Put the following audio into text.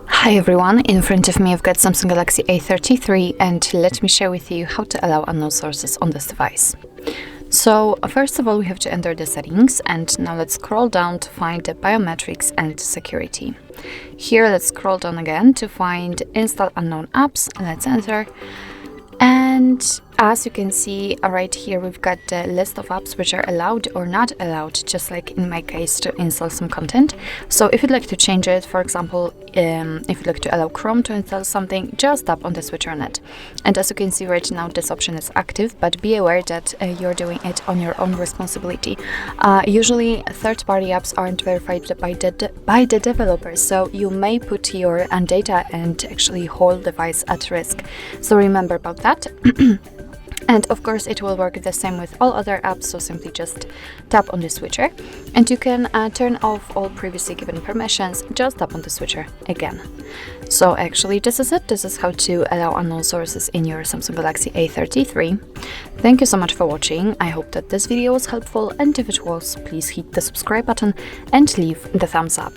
Hi everyone, in front of me I've got Samsung Galaxy A33 and let me share with you how to allow unknown sources on this device. So first of all we have to enter the settings, and now let's scroll down to find the biometrics and security. Here let's scroll down again to find install unknown apps. Let's enter, and as you can see right here we've got the list of apps which are allowed or not allowed, just like in my case to install some content. So if you'd like to change it, for example, if you'd like to allow Chrome to install something, just tap on the switcher on it. And as you can see right now this option is active, but be aware that you're doing it on your own responsibility. Usually third-party apps aren't verified by the developers, so you may put your data and actually whole device at risk. So remember about that. And of course it will work the same with all other apps, so simply just tap on the switcher and you can turn off all previously given permissions. Just tap on the switcher again. So actually this is it. This is how to allow unknown sources in your Samsung Galaxy A33. Thank you so much for watching. I hope that this video was helpful, and if it was, please hit the subscribe button and leave the thumbs up.